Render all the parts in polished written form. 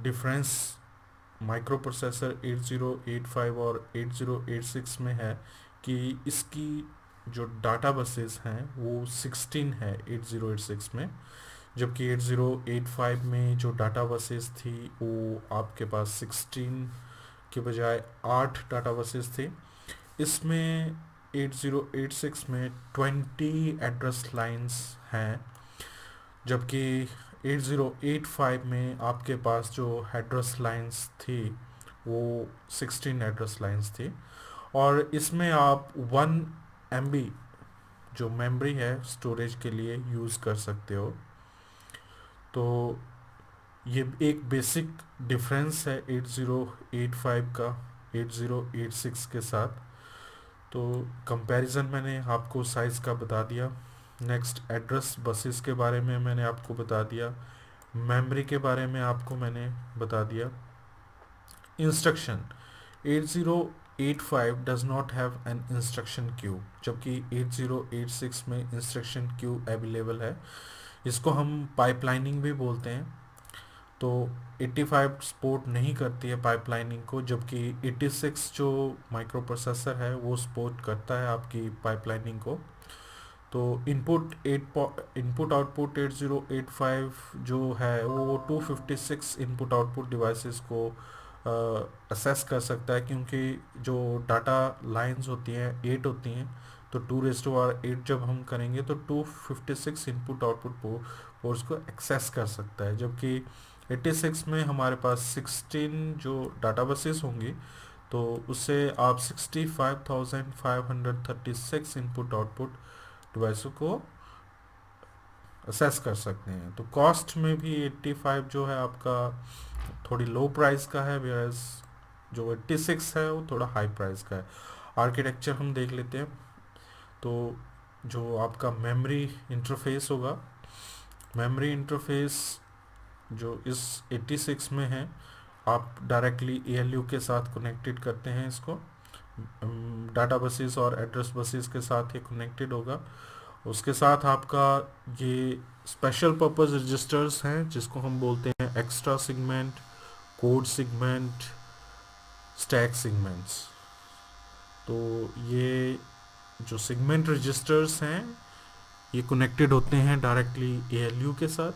Difference micro processor 8085 और 8086 में है कि इसकी जो डाटा बसेस हैं वो 16 है 8086 में, जबकि 8085 में जो डाटा बसेस थी वो आपके पास 16 के बजाय 8 डाटा बसेस थे। इसमें 8086 में 20 एड्रेस लाइंस हैं, जबकि 8085 में आपके पास जो एड्रेस लाइंस थी वो 16 एड्रेस लाइंस थी। और इसमें आप 1 MB जो मेमोरी है स्टोरेज के लिए यूज़ कर सकते हो। तो ये एक बेसिक डिफरेंस है 8085 का 8086 के साथ। तो कंपैरिजन मैंने आपको साइज़ का बता दिया। नेक्स्ट एड्रेस बसेस के बारे में मैंने आपको बता दिया। मेमोरी के बारे में आपको मैंने बता दिया। Instruction 8085 does not have an instruction queue, जबकि 8086 में इंस्ट्रक्शन क्यू अवेलेबल है। इसको हम पाइपलाइनिंग भी बोलते हैं। तो 85 सपोर्ट नहीं करती है पाइपलाइनिंग को, जबकि 86 जो माइक्रो प्रोसेसर है वो सपोर्ट करता है आपकी पाइपलाइनिंग को। तो इनपुट आउटपुट 8085 जो है वो 256 इनपुट आउटपुट डिवाइसेस को असेस कर सकता है, क्योंकि जो डाटा लाइंस होती हैं 8 होती हैं। तो 2 8 जब हम करेंगे तो 256 इनपुट आउटपुट पोर्ट्स को एक्सेस कर सकता है, जबकि 86 में हमारे पास 16 जो डाटा बसेस होंगी। तो उससे आप 65,536 इनपुट आउटपुट डिवाइसों को असेस कर सकते हैं। तो कॉस्ट में भी 85 जो है आपका थोड़ी लो प्राइस का है, वेयरएज जो 86 है वो थोड़ा हाई प्राइस का है। आर्किटेक्चर हम देख लेते हैं। तो जो आपका मेमोरी इंटरफेस होगा, मेमोरी इंटरफेस जो इस 86 में है, आप डायरेक्टली ALU के साथ कनेक्टेड करते हैं इसको। डाटा बसेस और एड्रेस बसेस के साथ ये कनेक्टेड होगा। उसके साथ आपका ये स्पेशल पर्पस रजिस्टर्स हैं जिसको हम बोलते हैं extra segment, code segment, stack segments. तो ये जो सेगमेंट रजिस्टर्स हैं ये कनेक्टेड होते हैं डायरेक्टली ALU के साथ।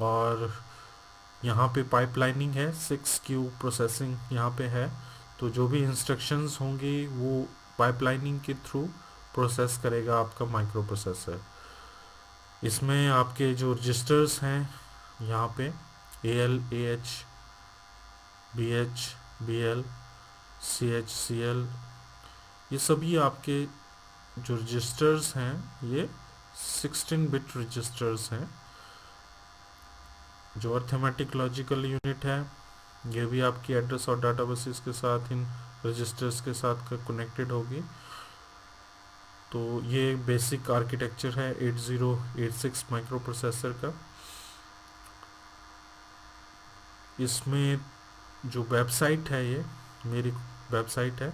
और यहाँ पे पाइपलाइनिंग है, 6 क्यू प्रोसेसिंग यहाँ पे है। तो जो भी इंस्ट्रक्शंस होंगी वो पाइपलाइनिंग के थ्रू प्रोसेस करेगा आपका माइक्रो प्रोसेसर। इसमें आपके जो रजिस्टर्स हैं यहाँ पे AL, AH, BH, BL, CH, CL, ये सभी आपके जो रजिस्टर्स हैं ये 16 बिट रजिस्टर्स हैं। जो अर्थमेटिक लॉजिकल यूनिट है ये भी आपकी एड्रेस और डाटा बसेस के साथ इन रजिस्टर्स के साथ कनेक्टेड होगी। तो ये बेसिक आर्किटेक्चर है 8086 माइक्रो प्रोसेसर का। इसमें जो वेबसाइट है ये मेरी वेबसाइट है,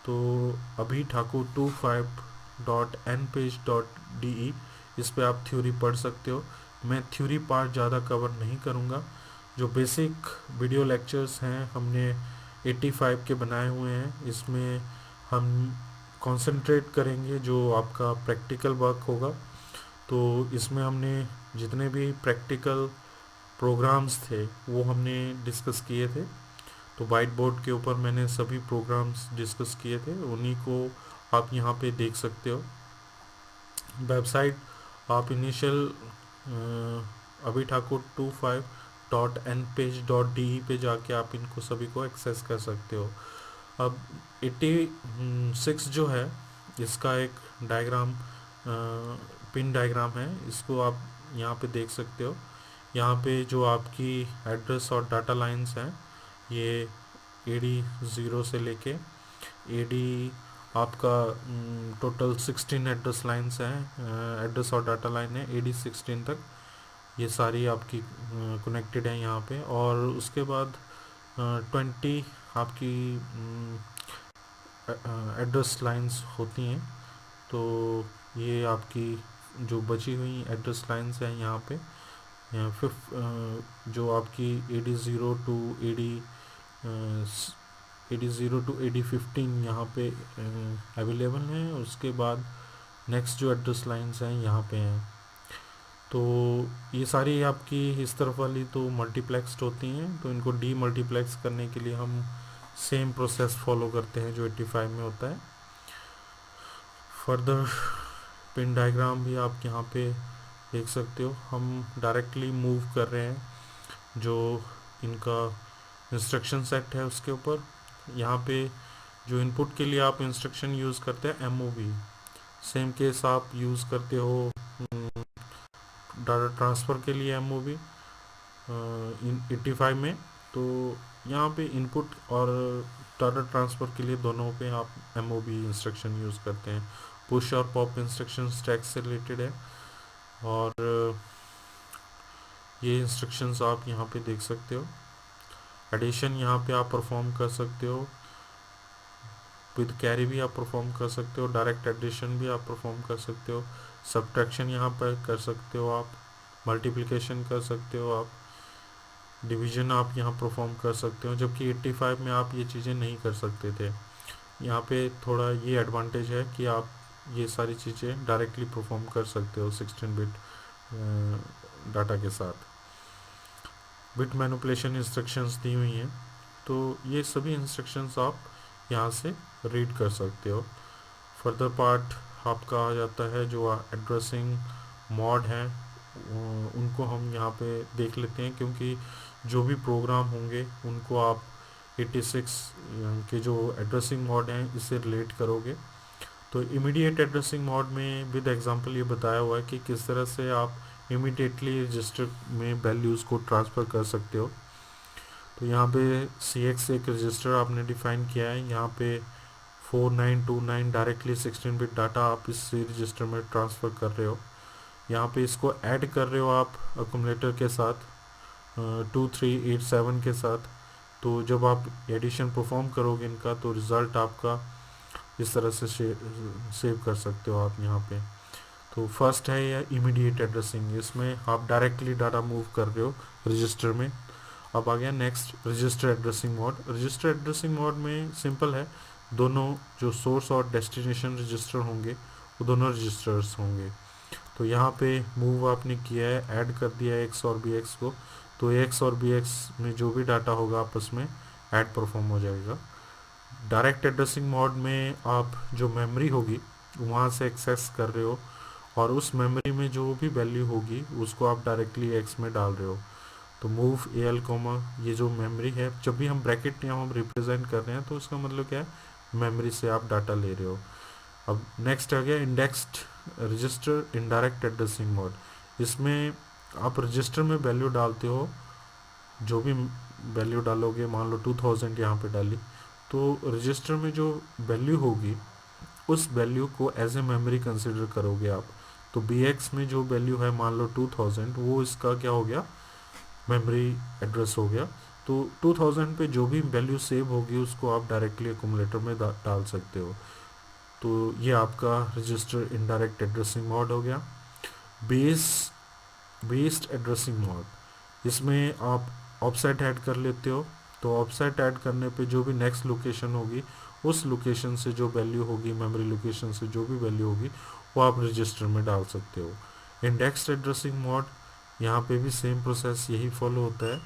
तो अभी ठाकुर 25.npage.de, इस पे आप थ्योरी पढ़ सकते हो। मैं थ्योरी पार्ट ज़्यादा कवर नहीं करूँगा। जो बेसिक वीडियो लेक्चर्स हैं हमने 85 के बनाए हुए हैं, इसमें हम कंसंट्रेट करेंगे जो आपका प्रैक्टिकल वर्क होगा। तो इसमें हमने जितने भी प्रैक्टिकल प्रोग्राम्स थे वो हमने डिस्कस किए थे। तो वाइट बोर्ड के ऊपर मैंने सभी प्रोग्राम्स डिस्कस किए थे, उन्हीं को आप यहाँ पे देख सकते हो। वेबसाइट आप इनिशियल अभी ठाकुर 25.npage.de पे जाके आप इनको सभी को एक्सेस कर सकते हो। अब 86 जो है इसका एक डायग्राम, पिन डायग्राम है, इसको आप यहाँ पे देख सकते हो। यहाँ पे जो आपकी एड्रेस और डाटा लाइंस हैं ये AD0 से लेके AD आपका टोटल 16 एड्रेस लाइंस हैं, एड्रेस और डाटा लाइन है AD16 तक। ये सारी आपकी कनेक्टेड है यहाँ पे। और उसके बाद 20 आपकी एड्रेस लाइंस होती हैं। तो ये आपकी जो बची हुई एड्रेस लाइंस हैं यहाँ पे, जो आपकी AD0 टू AD15 यहाँ पे अवेलेबल हैं। उसके बाद नेक्स्ट जो एड्रेस लाइंस हैं यहाँ पे हैं। तो ये सारी आपकी इस तरफ वाली तो मल्टीप्लेक्स्ड होती हैं, तो इनको डी मल्टीप्लेक्स करने के लिए हम सेम प्रोसेस फॉलो करते हैं जो 85 में होता है। फर्दर पिन डायग्राम भी आप यहाँ पे देख सकते हो। हम डायरेक्टली मूव कर रहे हैं जो इनका इंस्ट्रक्शन सेट है उसके ऊपर। यहाँ पे जो इनपुट के लिए आप इंस्ट्रक्शन यूज़ करते हैं MOV, सेम केस आप यूज़ करते हो डाटा ट्रांसफ़र के लिए MOV इन 85 में। तो यहाँ पे इनपुट और डाटा ट्रांसफ़र के लिए दोनों पे आप MOV इंस्ट्रक्शन यूज़ करते हैं। पुश और पॉप इंस्ट्रक्शन स्टैक से रिलेटेड है, और ये इंस्ट्रक्शंस आप यहाँ पे देख सकते हो। एडिशन यहाँ पे आप परफॉर्म कर सकते हो, विद कैरी भी आप परफॉर्म कर सकते हो, डायरेक्ट एडिशन भी आप परफॉर्म कर सकते हो, सब्ट्रैक्शन यहाँ पर कर सकते हो आप, मल्टीप्लिकेशन कर सकते हो आप, डिवीजन आप यहाँ परफॉर्म कर सकते हो, जबकि 85 में आप ये चीज़ें नहीं कर सकते थे। यहाँ पे थोड़ा ये एडवांटेज है कि आप ये सारी चीज़ें डायरेक्टली परफॉर्म कर सकते हो 16 बिट डाटा के साथ। बिट मैनिपुलेशन इंस्ट्रक्शंस दी हुई हैं, तो ये सभी इंस्ट्रक्शंस आप यहाँ से रीड कर सकते हो। फर्दर पार्ट आपका आ जाता है जो एड्रेसिंग मॉड हैं, उनको हम यहाँ पे देख लेते हैं, क्योंकि जो भी प्रोग्राम होंगे उनको आप 86 के जो एड्रेसिंग मॉड हैं इससे रिलेट करोगे। तो इमीडिएट एड्रेसिंग मॉड में विद एग्जांपल ये बताया हुआ है कि किस तरह से आप इमीडिएटली रजिस्टर में वैल्यूज़ को ट्रांसफ़र कर सकते हो। तो यहाँ पे CX एक रजिस्टर आपने डिफ़ाइन किया है। यहाँ पे 4929 डायरेक्टली 16 बिट डाटा आप इस रजिस्टर में ट्रांसफ़र कर रहे हो। यहाँ पे इसको ऐड कर रहे हो आप अक्यूमुलेटर के साथ 2387 के साथ। तो जब आप एडिशन परफॉर्म करोगे इनका, तो रिज़ल्ट आपका इस तरह से सेव कर सकते हो आप यहाँ पे। तो फर्स्ट है या इमीडिएट एड्रेसिंग, इसमें आप डायरेक्टली डाटा मूव कर रहे हो रजिस्टर में। अब आ गया next register addressing mode. Register addressing mode में सिंपल है, दोनों जो सोर्स और डेस्टिनेशन रजिस्टर होंगे वो दोनों रजिस्टर्स होंगे। तो यहाँ पे मूव आपने किया है, ऐड कर दिया है X और BX को, तो X और BX में जो भी डाटा होगा आपस में ऐड परफॉर्म हो जाएगा। डायरेक्ट एड्रेसिंग मोड में आप जो मेमोरी होगी वहाँ से एक्सेस कर रहे हो, और उस मेमोरी में जो भी वैल्यू होगी उसको आप डायरेक्टली X में डाल रहे हो। तो मूव AL कोमा, ये जो मेमोरी है, जब भी हम ब्रैकेट यहाँ हम रिप्रेजेंट कर रहे हैं तो इसका मतलब क्या है, मेमोरी से आप डाटा ले रहे हो। अब नेक्स्ट आ गया indexed register indirect addressing mode. इसमें आप रजिस्टर में वैल्यू डालते हो, जो भी वैल्यू डालोगे, मान लो 2000 यहाँ पे डाली, तो रजिस्टर में जो वैल्यू होगी उस वैल्यू को एज ए मेमोरी कंसिडर करोगे आप। तो BX में जो वैल्यू है मान लो 2000, वो इसका क्या हो गया, मेमोरी एड्रेस हो गया। तो 2000 पे जो भी वैल्यू सेव होगी उसको आप डायरेक्टली एक्यूमुलेटर में डाल सकते हो। तो ये आपका रजिस्टर इनडायरेक्ट एड्रेसिंग मोड हो गया। बेस्ड एड्रेसिंग मोड, इसमें आप ऑफसेट ऐड कर लेते हो। तो ऑफसेट ऐड करने पे जो भी नेक्स्ट लोकेशन होगी उस लोकेशन से जो वैल्यू होगी, मेमोरी लोकेशन से जो भी वैल्यू होगी वो आप रजिस्टर में डाल सकते हो। इंडेक्स्ड एड्रेसिंग मोड, यहाँ पे भी सेम प्रोसेस यही फॉलो होता है।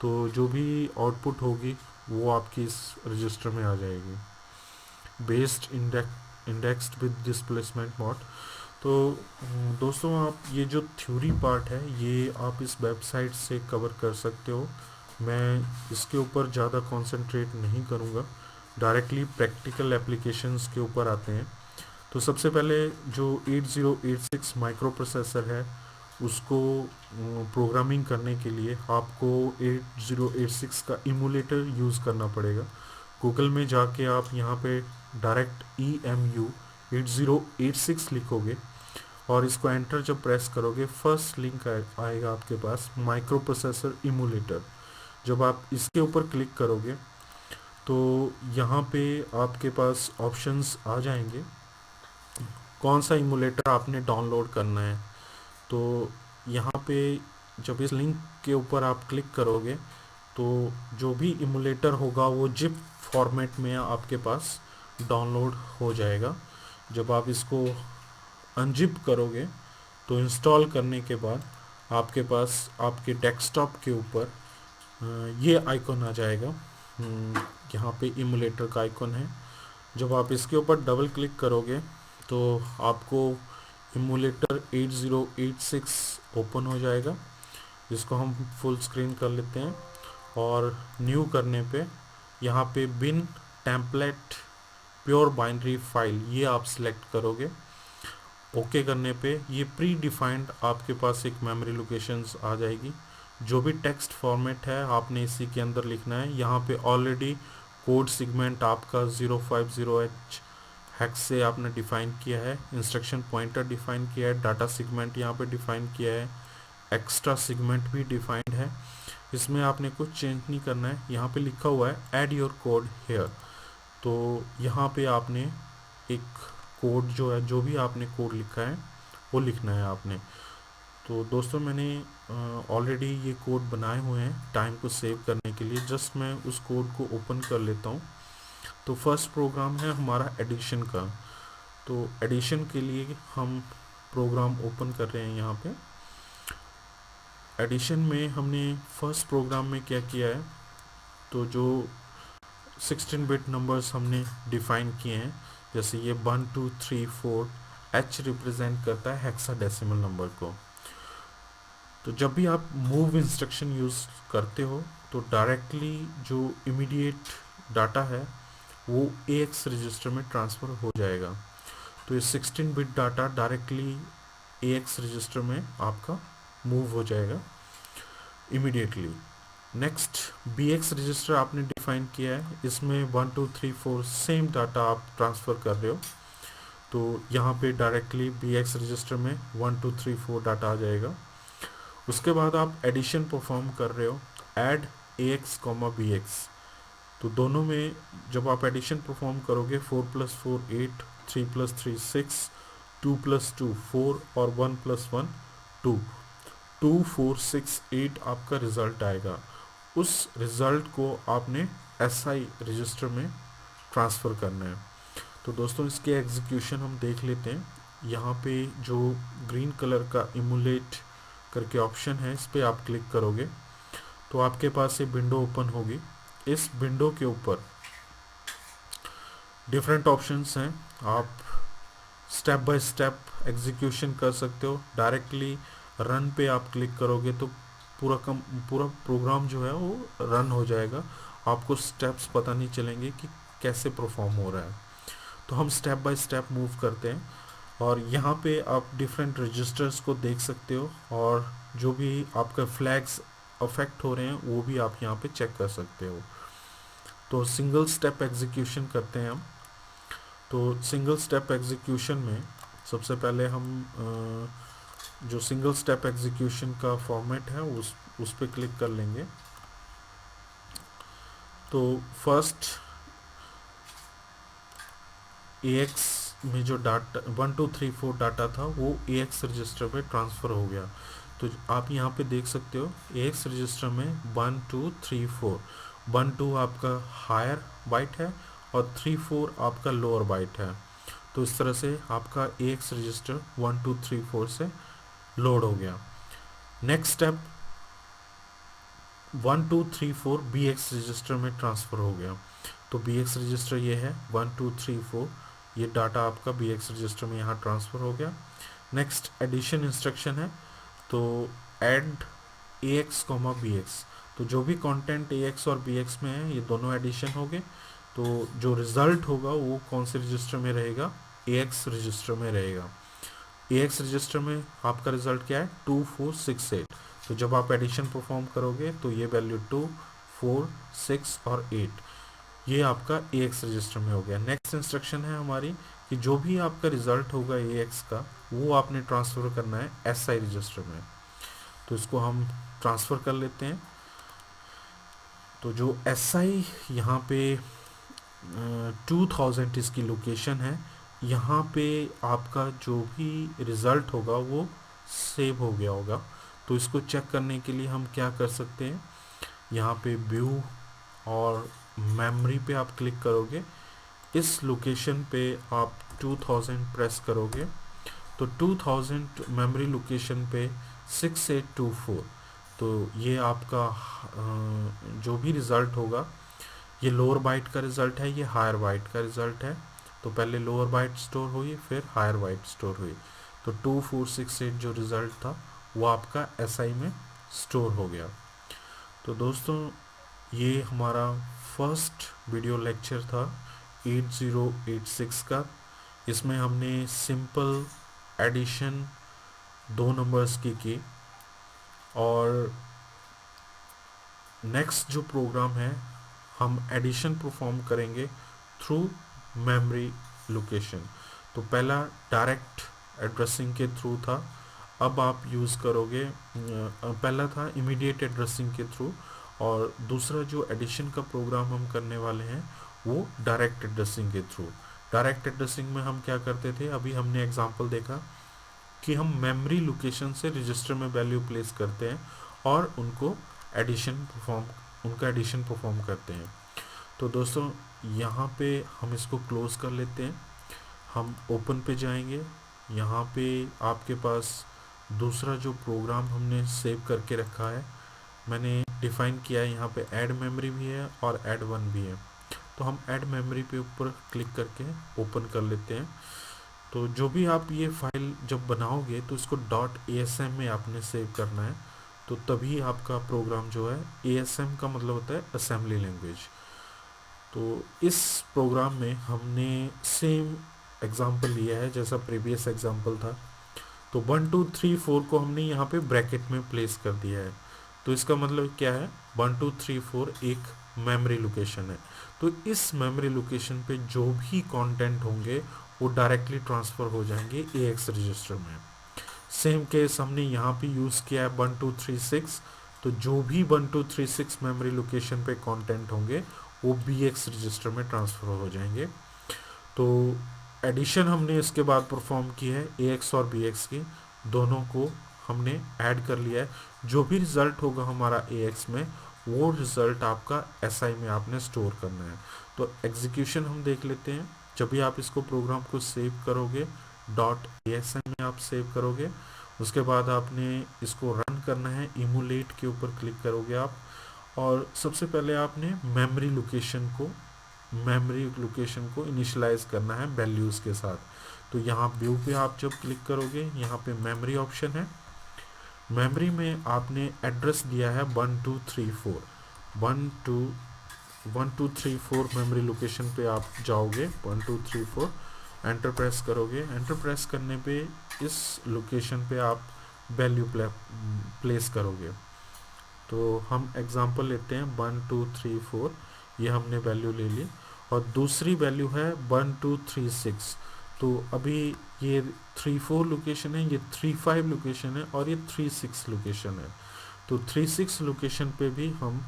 तो जो भी आउटपुट होगी वो आपकी इस रजिस्टर में आ जाएगी। Based indexed with displacement mode. तो दोस्तों, आप ये जो थ्योरी पार्ट है ये आप इस वेबसाइट से कवर कर सकते हो। मैं इसके ऊपर ज़्यादा कंसंट्रेट नहीं करूँगा, डायरेक्टली प्रैक्टिकल एप्लीकेशंस के ऊपर आते हैं। तो सबसे पहले जो 8086 माइक्रो प्रोसेसर है उसको प्रोग्रामिंग करने के लिए आपको 8086 का इमुलेटर यूज़ करना पड़ेगा। गूगल में जाके आप यहाँ पे डायरेक्ट EMU 8086 लिखोगे और इसको एंटर जब प्रेस करोगे, फर्स्ट लिंक आएगा आपके पास, माइक्रो प्रोसेसर इमुलेटर। जब आप इसके ऊपर क्लिक करोगे तो यहाँ पे आपके पास ऑप्शंस आ जाएंगे, कौन सा इमुलेटर आपने डाउनलोड करना है। तो यहाँ पे जब इस लिंक के ऊपर आप क्लिक करोगे तो जो भी इमुलेटर होगा वो जिप फॉर्मेट में आपके पास डाउनलोड हो जाएगा। जब आप इसको अनजिप करोगे तो इंस्टॉल करने के बाद आपके पास आपके डेस्कटॉप के ऊपर ये आइकॉन आ जाएगा। यहाँ पे इमुलेटर का आइकॉन है। जब आप इसके ऊपर डबल क्लिक करोगे तो आपको इमुलेटर 8086 ओपन हो जाएगा, जिसको हम फुल स्क्रीन कर लेते हैं। और न्यू करने पे यहाँ पे बिन टेम्पलेट प्योर बाइनरी फाइल ये आप सिलेक्ट करोगे। ओके करने पे ये प्री डिफाइंड आपके पास एक मेमोरी लोकेशंस आ जाएगी। जो भी टेक्स्ट फॉर्मेट है आपने इसी के अंदर लिखना है। यहाँ पे ऑलरेडी कोड सेगमेंट आपका 050H हेक्स से आपने डिफाइन किया है, इंस्ट्रक्शन पॉइंटर डिफाइन किया है, डाटा सेगमेंट यहाँ पे डिफाइन किया है, एक्स्ट्रा सेगमेंट भी डिफाइंड है। इसमें आपने कुछ चेंज नहीं करना है। यहाँ पे लिखा हुआ है ऐड योर कोड हेयर, तो यहाँ पे आपने एक कोड जो है, जो भी आपने कोड लिखा है वो लिखना है आपने। तो दोस्तों मैंने ऑलरेडी ये कोड बनाए हुए हैं टाइम को सेव करने के लिए। जस्ट मैं उस कोड को ओपन कर लेता हूँ। तो फर्स्ट प्रोग्राम है हमारा एडिशन का। तो एडिशन के लिए हम प्रोग्राम ओपन कर रहे हैं। यहाँ पे एडिशन में हमने फर्स्ट प्रोग्राम में क्या किया है, तो जो 16 बिट नंबर्स हमने डिफाइन किए हैं, जैसे ये 1 2 3 4 H रिप्रेजेंट करता है हेक्साडेसिमल नंबर को। तो जब भी आप मूव इंस्ट्रक्शन यूज़ करते हो तो डायरेक्टली जो इमीडिएट डाटा है वो AX रजिस्टर में ट्रांसफ़र हो जाएगा। तो ये 16 bit data directly AX register में आपका मूव हो जाएगा इमीडिएटली। नेक्स्ट BX रजिस्टर आपने डिफाइन किया है, इसमें 1 2 3 4 सेम डाटा आप ट्रांसफ़र कर रहे हो। तो यहाँ पे डायरेक्टली BX रजिस्टर में 1 2 3 4 डाटा आ जाएगा। उसके बाद आप एडिशन परफॉर्म कर रहे हो, ऐड AX, BX। तो दोनों में जब आप एडिशन परफॉर्म करोगे 4 + 4 8, 3 + 3 6, 2 + 2 4 और 1 + 1 2, 2 4 6 8 आपका रिज़ल्ट आएगा। उस रिज़ल्ट को आपने SI रजिस्टर में ट्रांसफ़र करना है। तो दोस्तों इसके एग्जीक्यूशन हम देख लेते हैं। यहाँ पे जो ग्रीन कलर का इमुलेट करके ऑप्शन है, इस पर आप क्लिक करोगे तो आपके पास ये विंडो ओपन होगी। इस विंडो के ऊपर डिफरेंट ऑप्शंस हैं, आप स्टेप बाय स्टेप एग्जीक्यूशन कर सकते हो। डायरेक्टली रन पे आप क्लिक करोगे तो पूरा प्रोग्राम जो है वो रन हो जाएगा। आपको स्टेप्स पता नहीं चलेंगे कि कैसे परफॉर्म हो रहा है। तो हम स्टेप बाय स्टेप मूव करते हैं और यहाँ पे आप डिफरेंट रजिस्टर्स को देख सकते हो और जो भी आपका फ्लैग्स अफेक्ट हो रहे हैं वो भी आप यहाँ पे चेक कर सकते हो। तो सिंगल स्टेप एग्जीक्यूशन करते हैं हम। तो सिंगल स्टेप एग्जीक्यूशन में सबसे पहले हम जो सिंगल स्टेप एग्जीक्यूशन का फॉर्मेट है उस पर क्लिक कर लेंगे। तो फर्स्ट AX में जो डाटा 1 2 3 4 डाटा था वो AX रजिस्टर पे ट्रांसफ़र हो गया। तो आप यहाँ पे देख सकते हो AX रजिस्टर में 1 2 3 4, 1 2 आपका हायर बाइट है और 3 4 आपका लोअर बाइट है। तो इस तरह से आपका AX रजिस्टर 1 2 3 4 से लोड हो गया। नेक्स्ट स्टेप 1 2 3 4 BX रजिस्टर में ट्रांसफ़र हो गया। तो BX रजिस्टर ये है 1 2 3 4, ये डाटा आपका BX रजिस्टर में यहाँ ट्रांसफ़र हो गया। नेक्स्ट एडिशन इंस्ट्रक्शन है, तो ऐड AX, BX। तो जो भी कंटेंट AX और BX में है ये दोनों एडिशन हो गए। तो जो रिज़ल्ट होगा वो कौन से रजिस्टर में रहेगा, AX रजिस्टर में रहेगा। AX रजिस्टर में आपका रिज़ल्ट क्या है 2 4 6 8। तो जब आप एडिशन परफॉर्म करोगे तो ये वैल्यू 2 4 6 और 8 ये आपका AX रजिस्टर में हो गया। नेक्स्ट इंस्ट्रक्शन है हमारी कि जो भी आपका रिज़ल्ट होगा AX का वो आपने ट्रांसफ़र करना है SI रजिस्टर में। तो इसको हम ट्रांसफ़र कर लेते हैं। तो जो SI यहाँ पे 2000 इसकी लोकेशन है, यहाँ पे आपका जो भी रिज़ल्ट होगा वो सेव हो गया होगा। तो इसको चेक करने के लिए हम क्या कर सकते हैं, यहाँ पे व्यू और मेमोरी पे आप क्लिक करोगे, इस लोकेशन पे आप 2000 प्रेस करोगे तो 2000 मेमोरी लोकेशन पे 6824, तो ये आपका जो भी रिज़ल्ट होगा, ये लोअर बाइट का रिज़ल्ट है, ये हायर बाइट का रिज़ल्ट है। तो पहले लोअर बाइट स्टोर हुई, फिर हायर बाइट स्टोर हुई, तो 2468 जो रिज़ल्ट था वो आपका एसआई में स्टोर हो गया। तो दोस्तों ये हमारा फर्स्ट वीडियो लेक्चर था 8086 का। इसमें हमने सिंपल एडिशन 2 नंबर्स की और नेक्स्ट जो प्रोग्राम है हम एडिशन परफॉर्म करेंगे थ्रू मेमोरी लोकेशन। तो पहला डायरेक्ट एड्रेसिंग के थ्रू था, अब आप यूज़ करोगे, पहला था इमीडिएट एड्रेसिंग के थ्रू, और दूसरा जो एडिशन का प्रोग्राम हम करने वाले हैं वो डायरेक्ट एड्रेसिंग के थ्रू। डायरेक्ट एड्रेसिंग में हम क्या करते थे, अभी हमने एग्जांपल देखा कि हम मेमोरी लोकेशन से रजिस्टर में वैल्यू प्लेस करते हैं और उनका एडिशन परफॉर्म करते हैं। तो दोस्तों यहाँ पे हम इसको क्लोज कर लेते हैं, हम ओपन पे जाएंगे। यहाँ पे आपके पास दूसरा जो प्रोग्राम हमने सेव करके रखा है, मैंने डिफाइन किया है, यहाँ पे ऐड मेमोरी भी है और ऐड वन भी है। तो हम ऐड मेमोरी पे ऊपर क्लिक करके ओपन कर लेते हैं। तो जो भी आप ये फाइल जब बनाओगे तो इसको .asm में आपने सेव करना है, तो तभी आपका प्रोग्राम जो है, ASM का मतलब होता है असेंबली लैंग्वेज। तो इस प्रोग्राम में हमने सेम एग्जांपल लिया है जैसा प्रीवियस एग्जांपल था। तो 1 2 3 4 को हमने यहाँ पे ब्रैकेट में प्लेस कर दिया है। तो इसका मतलब क्या है, 1 2 3 4 एक मेमोरी लोकेशन है। तो इस मेमोरी लोकेशन पे जो भी कंटेंट होंगे वो डायरेक्टली ट्रांसफ़र हो जाएंगे AX रजिस्टर में। सेम केस हमने यहाँ पे यूज़ किया है 1 2 3 6, तो जो भी 1 2 3 6 मेमोरी लोकेशन पे कंटेंट होंगे वो BX रजिस्टर में ट्रांसफ़र हो जाएंगे। तो एडिशन हमने इसके बाद परफॉर्म की है, AX और BX की दोनों को हमने ऐड कर लिया है। जो भी रिज़ल्ट होगा हमारा AX में, वो रिज़ल्ट आपका SI में आपने स्टोर करना है। तो एग्जीक्यूशन हम देख लेते हैं। जब भी आप इसको प्रोग्राम को सेव करोगे, .asm में आप सेव करोगे, उसके बाद आपने इसको रन करना है, इमुलेट के ऊपर क्लिक करोगे आप, और सबसे पहले आपने मेमोरी लोकेशन को इनिशियलाइज करना है वैल्यूज़ के साथ। तो यहाँ व्यू पे आप जब क्लिक करोगे, यहाँ पे मेमोरी ऑप्शन है, मेमोरी में आपने एड्रेस दिया है 1 2 3 4, 1 2 3 4 मेमोरी लोकेशन पे आप जाओगे, 1 2 3 4 एंटर प्रेस करोगे। एंटर प्रेस करने पे इस लोकेशन पे आप वैल्यू प्लेस करोगे। तो हम एग्जांपल लेते हैं 1 2 3 4, ये हमने वैल्यू ले ली, और दूसरी वैल्यू है 1 2 3 6। तो अभी ये 3 4 लोकेशन है, ये 3 5 लोकेशन है और ये 3 6 लोकेशन है। तो 3 6 लोकेशन पे भी हम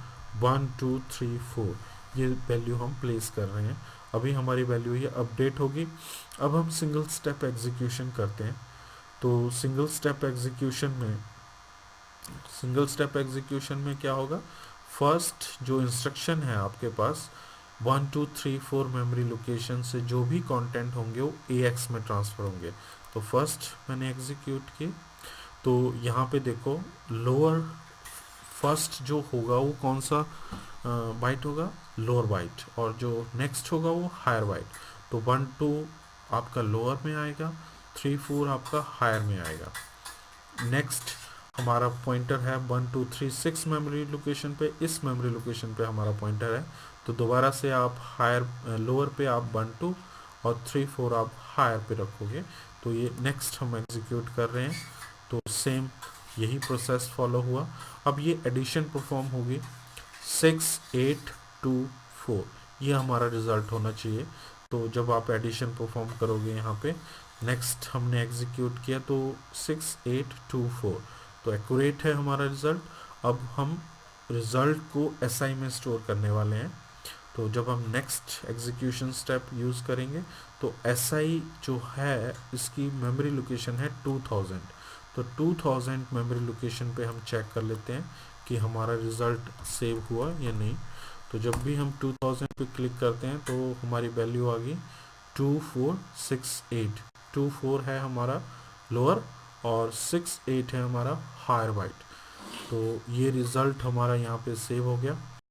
1 2 3 4 ये वैल्यू हम प्लेस कर रहे हैं। अभी हमारी वैल्यू ये अपडेट होगी। अब हम सिंगल स्टेप एग्जीक्यूशन करते हैं। तो सिंगल स्टेप एग्जीक्यूशन में क्या होगा, फर्स्ट जो इंस्ट्रक्शन है आपके पास, 1 2 3 4 मेमोरी लोकेशन से जो भी कंटेंट होंगे वो AX में ट्रांसफ़र होंगे। तो फर्स्ट मैंने एग्जीक्यूट की, तो यहाँ पे देखो लोअर फर्स्ट जो होगा वो कौन सा बाइट होगा, लोअर बाइट, और जो नेक्स्ट होगा वो हायर बाइट। तो 1 2 आपका लोअर में आएगा, 3 4 आपका हायर में आएगा। नेक्स्ट हमारा पॉइंटर है 1 2 3 6 मेमोरी लोकेशन पे, इस मेमोरी लोकेशन पे हमारा पॉइंटर है। तो दोबारा से आप लोअर पे आप 1 2 और 3 4 आप हायर पे रखोगे। तो ये नेक्स्ट हम एग्जीक्यूट कर रहे हैं। तो सेम यही प्रोसेस फॉलो हुआ। अब ये एडिशन परफॉर्म होगी 6 8 2 4, ये हमारा रिजल्ट होना चाहिए। तो जब आप एडिशन परफॉर्म करोगे यहाँ पे, नेक्स्ट हमने एग्जीक्यूट किया तो 6 8 2 4, तो एक्यूरेट है हमारा रिज़ल्ट। अब हम रिज़ल्ट को SI में स्टोर करने वाले हैं। तो जब हम नेक्स्ट एग्जीक्यूशन स्टेप यूज़ करेंगे तो SI जो है इसकी मेमोरी लोकेशन है 2000। तो 2000 मेमोरी लोकेशन पे हम चेक कर लेते हैं कि हमारा रिज़ल्ट सेव हुआ या नहीं। तो जब भी हम 2000 पे क्लिक करते हैं तो हमारी वैल्यू आ गई 2468। 24 है हमारा लोअर और 68 है हमारा हायर बाइट। तो ये रिज़ल्ट हमारा यहाँ पे सेव हो गया।